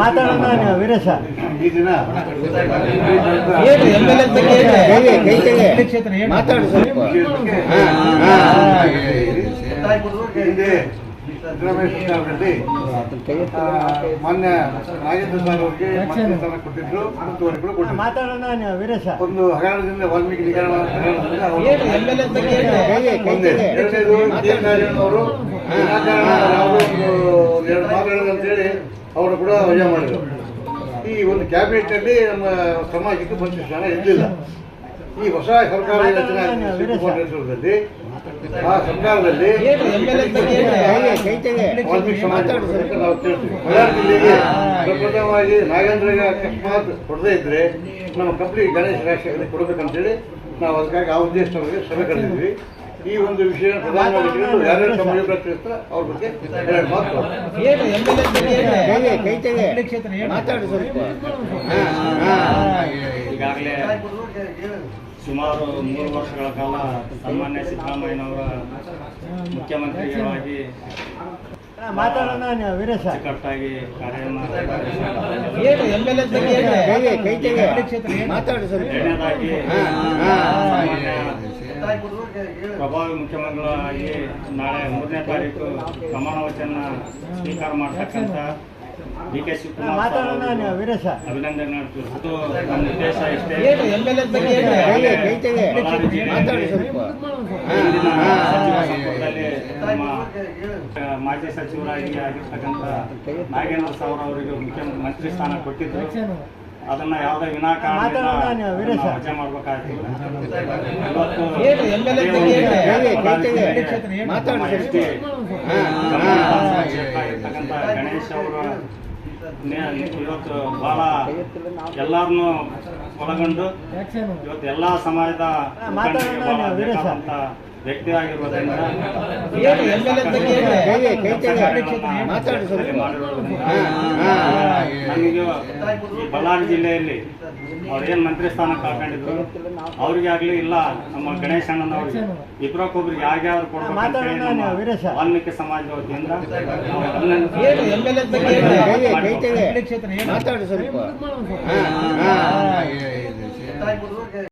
ಮಾತಾಡೋಣ ವೀರೇಶ ಈ ದಿನ ಮಾತಾಡು ಸ್ವಲ್ಪ ಹಿಂದೆ ಸಿದ್ದರಾಮಯ್ಯ ಸರ್ಕಾರದಲ್ಲಿ ಮಾನ್ಯ ನಾಗೇಂದ್ರ ಸರ್ ಅವರಿಗೆ ಮಂತ್ರಿ ಸ್ಥಾನ ಕೊಟ್ಟಿದ್ರು ಮುತ್ತುವರಿಗಳು ಕೊಟ್ಟಿದ್ರು. ಮಾತಾಡೋಣ ವೀರೇಶ ಒಂದು ಹಗರಣದಿಂದ ವಾಲ್ಮೀಕಿ ನಿಗಮ ಎರಡನೇದು ಅವರು ಎರಡು ಮಾತಾಡೋದಂತೇಳಿ ಅವರು ಕೂಡ ವಜಾ ಮಾಡಿದರು. ಈ ಒಂದು ಕ್ಯಾಬಿನೆಟ್ನಲ್ಲಿ ನಮ್ಮ ಸಮಾಜಕ್ಕೆ ಮಂತ್ರಿ ಸ್ಥಾನ ಇರಲಿಲ್ಲ. ಈ ಹೊಸ ಸರ್ಕಾರ ರಚನೆ ನೇತೃತ್ವದಲ್ಲಿ ಆ ಸರ್ಕಾರದಲ್ಲಿ ವಾಲ್ಮೀಕಿ ಸಮಾಜ ನಾವು ಕೇಳ್ತೀವಿ. ಬಳ್ಳಾರಿ ಜಿಲ್ಲೆಗೆ ಪ್ರಪ್ರಥಮವಾಗಿ ನಾಗೇಂದ್ರಗೆ ಅಕಸ್ಮಾತ್ ಕೊಡದೇ ಇದ್ರೆ ನಮ್ಮ ಕಂಪ್ನಿ ಗಣೇಶ ರಾಷ್ಟ್ರಗಳಿಗೆ ಕೊಡಬೇಕಂತೇಳಿ ನಾವು ಅದಕ್ಕಾಗಿ ಆ ಉದ್ದೇಶದವರಿಗೆ ಸಭೆ ಕರೆದಿದ್ವಿ. ಈ ಒಂದು ವಿಷಯ ಪ್ರಧಾನವಾಗಿ ಯಾರ್ಯಾರು ತಮ್ಮ ಯೋಗ್ಯತೆ ಅವ್ರ ಬಗ್ಗೆ ಎರಡು ಮಾತು ಮಾತಾಡು ಸ್ವಲ್ಪ. ಈಗಾಗಲೇ ಸುಮಾರು 3 ವರ್ಷಗಳ ಕಾಲ ಸನ್ಮಾನ್ಯ ಸಿದ್ದರಾಮಯ್ಯನವರ ಮುಖ್ಯಮಂತ್ರಿಗಳಾಗಿ ಮಾತಾಡೋಣ ವೀರೇಶ ಅಚ್ಚುಕಟ್ಟಾಗಿ ಮಾತಾಡು ಸ್ವಲ್ಪ. ಎರಡನೇದಾಗಿ ಪ್ರಭಾವಿ ಮುಖ್ಯಮಂತ್ರಿಗಳಾಗಿ ನಾಳೆ 3ನೇ ತಾರೀಕು ಪ್ರಮಾಣ ವಚನ ಸ್ವೀಕಾರ ಮಾಡ್ತಕ್ಕಂಥ ಡಿ.ಕೆ. ಶಿವಕುಮಾರ್ ಮಾತಾಡೋಣ ವೀರೇಶ ಅಭಿನಂದನೆ ತಿಳಿಸಿದ್ದು ನಮ್ಮ ಉದ್ದೇಶ ಇಷ್ಟೇ. ಮಾತಾಡು ಸ್ವಲ್ಪ. ಹಿಂದಿನ ಸಚಿವ ಸಂಪುಟದಲ್ಲಿ ನಮ್ಮ ಮಾಜಿ ಸಚಿವರಾಗಿ ಆಗಿರ್ತಕ್ಕಂಥ ನಾಗೇಂದ್ರ ಸರ್ ಅವರಿಗೆ ಮುಖ್ಯಮಂತ್ರಿ ಸ್ಥಾನ ಕೊಟ್ಟಿದ್ರು. ಅದನ್ನ ಯಾವುದೇ ವಿನಾಕಾರಣ ವಜಾ ಮಾಡಬೇಕಾಗಿತ್ತು. ಇರ್ತಕ್ಕಂಥ ಗಣೇಶ್ ಅವರು ಇವತ್ತು ಬಹಳ ಎಲ್ಲರನ್ನು ಒಳಗೊಂಡು ಇವತ್ತು ಎಲ್ಲಾ ಸಮಾಜದ ವ್ಯಕ್ತಿ ಆಗಿರುವುದರಿಂದ ನಮಗೆ ಈ ಬಳ್ಳಾರಿ ಜಿಲ್ಲೆಯಲ್ಲಿ ಅವ್ರೇನು ಮಂತ್ರಿ ಸ್ಥಾನ ಕಳ್ಕೊಂಡಿದ್ರು ಅವ್ರಿಗೆ ಆಗ್ಲಿ ಇಲ್ಲ ನಮ್ಮ ಗಣೇಶ್ ಅಣ್ಣನವ್ರಿಗೆ ಇಬ್ಬರೊಬ್ಬರಿಗೆ ಯಾರ್ಯಾರು ಕೊಡಬೇಕು ವಾಲ್ಮೀಕಿ ಸಮಾಜದ ವತಿಯಿಂದ ಮಾತಾಡು ಸ್ವಲ್ಪ.